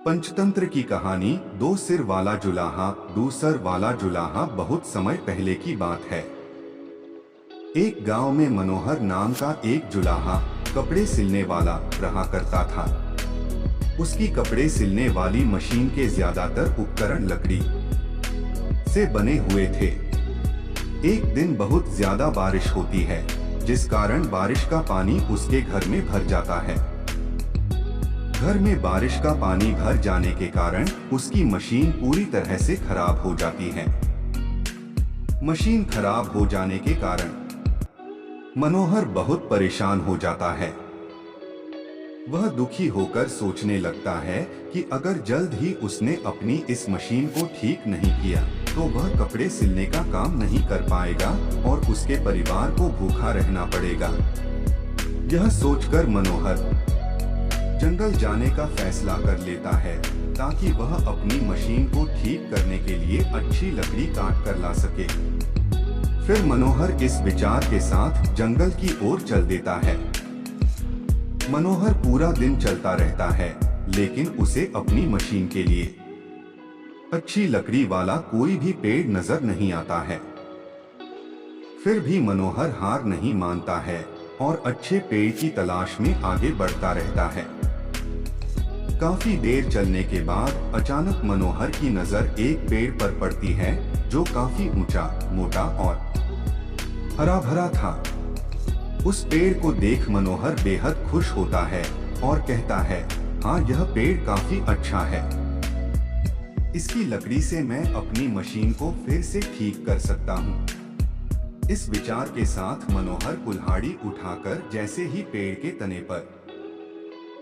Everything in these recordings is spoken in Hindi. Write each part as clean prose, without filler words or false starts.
पंचतंत्र की कहानी दो सिर वाला जुलाहा दूसर वाला जुलाहा। बहुत समय पहले की बात है। एक गांव में मनोहर नाम का एक जुलाहा कपड़े सिलने वाला रहा करता था। उसकी कपड़े सिलने वाली मशीन के ज्यादातर उपकरण लकड़ी से बने हुए थे। एक दिन बहुत ज्यादा बारिश होती है, जिस कारण बारिश का पानी उसके घर में भर जाता है। घर में बारिश का पानी भर जाने के कारण उसकी मशीन पूरी तरह से खराब हो जाती है। मशीन खराब हो जाने के कारण मनोहर बहुत परेशान हो जाता है। वह दुखी होकर सोचने लगता है कि अगर जल्द ही उसने अपनी इस मशीन को ठीक नहीं किया तो वह कपड़े सिलने का काम नहीं कर पाएगा और उसके परिवार को भूखा रहना पड़ेगा। यह सोचकर मनोहर जंगल जाने का फैसला कर लेता है ताकि वह अपनी मशीन को ठीक करने के लिए अच्छी लकड़ी काट कर ला सके। फिर मनोहर इस विचार के साथ जंगल की ओर चल देता है। मनोहर पूरा दिन चलता रहता है, लेकिन उसे अपनी मशीन के लिए अच्छी लकड़ी वाला कोई भी पेड़ नजर नहीं आता है। फिर भी मनोहर हार नहीं मानता है और अच्छे पेड़ की तलाश में आगे बढ़ता रहता है। काफी देर चलने के बाद अचानक मनोहर की नजर एक पेड़ पर पड़ती है जो काफी ऊंचा, मोटा और हरा भरा था। उस पेड़ को देख मनोहर बेहद खुश होता है और कहता है, हाँ, यह पेड़ काफी अच्छा है। इसकी लकड़ी से मैं अपनी मशीन को फिर से ठीक कर सकता हूँ। इस विचार के साथ मनोहर कुल्हाड़ी उठाकर जैसे ही पेड़ के तने पर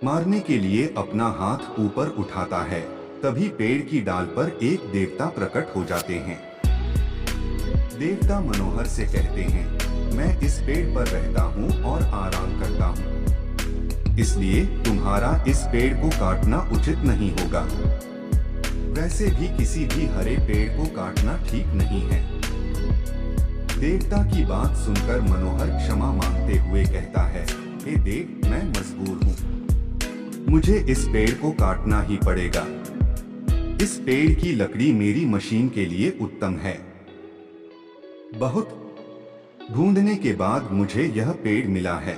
मारने के लिए अपना हाथ ऊपर उठाता है, तभी पेड़ की डाल पर एक देवता प्रकट हो जाते हैं। देवता मनोहर से कहते हैं, मैं इस पेड़ पर रहता हूँ और आराम करता हूँ, इसलिए तुम्हारा इस पेड़ को काटना उचित नहीं होगा। वैसे भी किसी भी हरे पेड़ को काटना ठीक नहीं है। देवता की बात सुनकर मनोहर क्षमा मांगते हुए कहता है, हे देव, मैं मजबूर हूँ, मुझे इस पेड़ को काटना ही पड़ेगा। इस पेड़ की लकड़ी मेरी मशीन के लिए उत्तम है। बहुत ढूंढने के बाद मुझे यह पेड़ मिला है।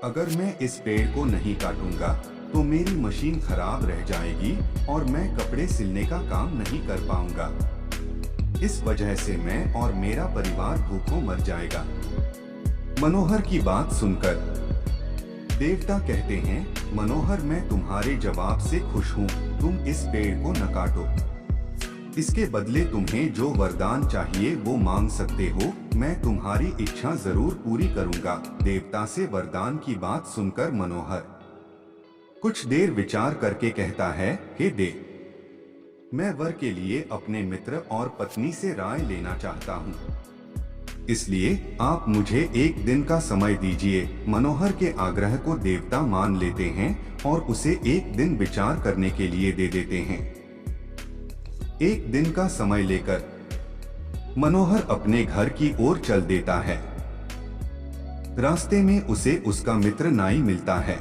अगर मैं इस पेड़ को नहीं काटूंगा तो मेरी मशीन खराब रह जाएगी और मैं कपड़े सिलने का काम नहीं कर पाऊंगा। इस वजह से मैं और मेरा परिवार भूखों मर जाएगा। मनोहर की बात सुनकर देवता कहते हैं, मनोहर, मैं तुम्हारे जवाब से खुश हूँ। तुम इस पेड़ को न काटो। इसके बदले तुम्हें जो वरदान चाहिए वो मांग सकते हो। मैं तुम्हारी इच्छा जरूर पूरी करूंगा। देवता से वरदान की बात सुनकर मनोहर कुछ देर विचार करके कहता है, हे देव, मैं वर के लिए अपने मित्र और पत्नी से राय लेना चाहता हूँ, इसलिए आप मुझे एक दिन का समय दीजिए। मनोहर के आग्रह को देवता मान लेते हैं और उसे एक दिन विचार करने के लिए दे देते हैं। एक दिन का समय लेकर मनोहर अपने घर की ओर चल देता है। रास्ते में उसे उसका मित्र नाई मिलता है।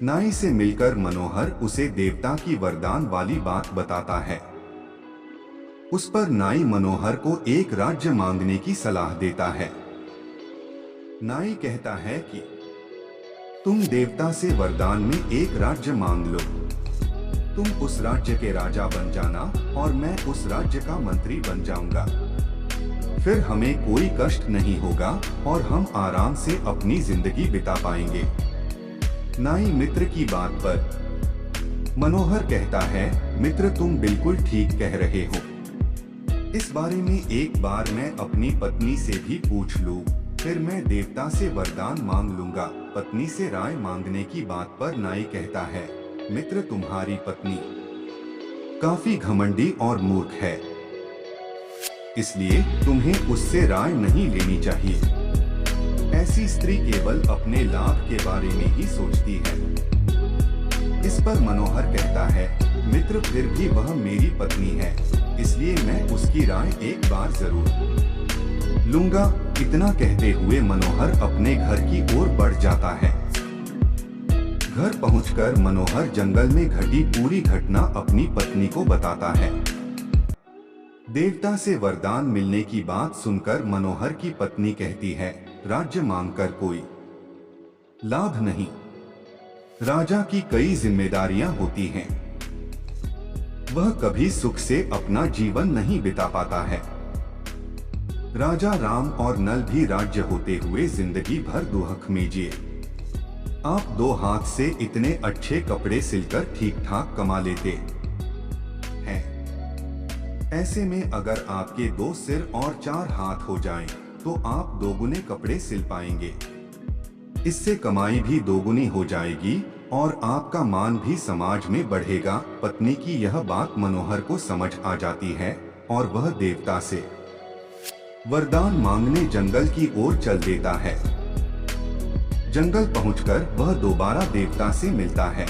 नाई से मिलकर मनोहर उसे देवता की वरदान वाली बात बताता है। उस पर नाई मनोहर को एक राज्य मांगने की सलाह देता है। नाई कहता है कि तुम देवता से वरदान में एक राज्य मांग लो। तुम उस राज्य के राजा बन जाना और मैं उस राज्य का मंत्री बन जाऊंगा। फिर हमें कोई कष्ट नहीं होगा और हम आराम से अपनी जिंदगी बिता पाएंगे। नाई मित्र की बात पर मनोहर कहता है, मित्र, तुम बिल्कुल ठीक कह रहे हो। इस बारे में एक बार मैं अपनी पत्नी से भी पूछ लूं, फिर मैं देवता से वरदान मांग लूंगा। पत्नी से राय मांगने की बात पर नाई कहता है, मित्र, तुम्हारी पत्नी काफी घमंडी और मूर्ख है, इसलिए तुम्हें उससे राय नहीं लेनी चाहिए। ऐसी स्त्री केवल अपने लाभ के बारे में ही सोचती है। इस पर मनोहर कहता है, मित्र, फिर भी वह मेरी पत्नी है, इसलिए मैं उसकी राय एक बार जरूर लूंगा। इतना कहते हुए मनोहर अपने घर की ओर बढ़ जाता है। घर पहुंचकर मनोहर जंगल में घटी पूरी घटना अपनी पत्नी को बताता है। देवता से वरदान मिलने की बात सुनकर मनोहर की पत्नी कहती है, राज्य मांगकर कोई लाभ नहीं। राजा की कई जिम्मेदारियां होती हैं। वह कभी सुख से अपना जीवन नहीं बिता पाता है। राजा राम और नल भी राज्य होते हुए जिंदगी भर दुहक में जिए। आप 2 हाथ से इतने अच्छे कपड़े सिलकर ठीक ठाक कमा लेते हैं। ऐसे में अगर आपके 2 सिर और 4 हाथ हो जाएं, तो आप 2 गुने कपड़े सिल पाएंगे। इससे कमाई भी 2 गुनी हो जाएगी और आपका मान भी समाज में बढ़ेगा। पत्नी की यह बात मनोहर को समझ आ जाती है और वह देवता से वरदान मांगने जंगल की ओर चल देता है। जंगल पहुंचकर वह दोबारा देवता से मिलता है।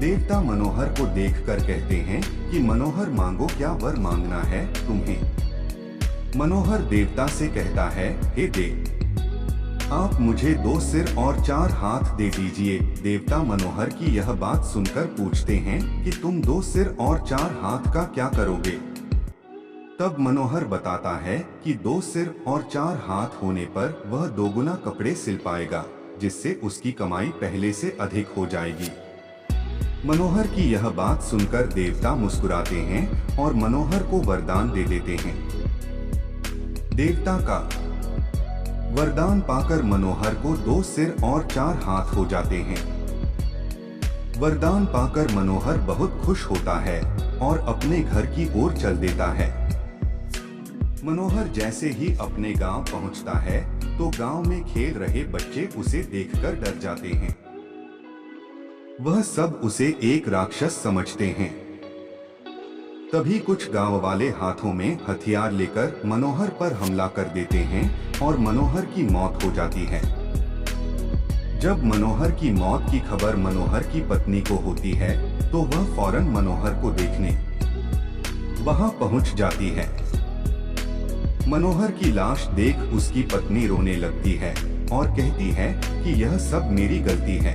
देवता मनोहर को देखकर कहते हैं कि मनोहर मांगो, क्या वर मांगना है तुम्हें। मनोहर देवता से कहता है, हे देव, आप मुझे 2 सिर और 4 हाथ दे दीजिए। देवता मनोहर की यह बात सुनकर पूछते हैं कि तुम 2 सिर और 4 हाथ का क्या करोगे। तब मनोहर बताता है कि 2 सिर और 4 हाथ होने पर वह 2 गुना कपड़े सिल पाएगा, जिससे उसकी कमाई पहले से अधिक हो जाएगी। मनोहर की यह बात सुनकर देवता मुस्कुराते हैं और मनोहर को वरदान दे देते हैं। देवता का वरदान पाकर मनोहर को 2 सिर और 4 हाथ हो जाते हैं। वरदान पाकर मनोहर बहुत खुश होता है और अपने घर की ओर चल देता है। मनोहर जैसे ही अपने गांव पहुंचता है तो गांव में खेल रहे बच्चे उसे देखकर डर जाते हैं। वह सब उसे एक राक्षस समझते हैं। तभी कुछ गांव वाले हाथों में हथियार लेकर मनोहर पर हमला कर देते हैं और मनोहर की मौत हो जाती है। जब मनोहर की मौत की खबर मनोहर की पत्नी को होती है तो वह फौरन मनोहर को देखने वहां पहुंच जाती है। मनोहर की लाश देख उसकी पत्नी रोने लगती है और कहती है कि यह सब मेरी गलती है।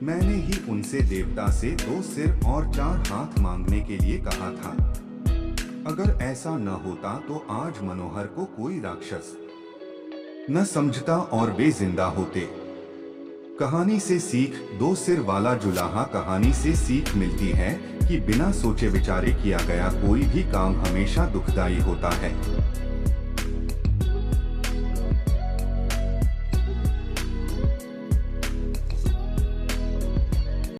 मैंने ही उनसे देवता से 2 सिर और 4 हाथ मांगने के लिए कहा था। अगर ऐसा न होता तो आज मनोहर को कोई राक्षस न समझता और वे जिंदा होते। कहानी से सीख, 2 सिर वाला जुलाहा। कहानी से सीख मिलती है कि बिना सोचे विचारे किया गया कोई भी काम हमेशा दुखदाई होता है।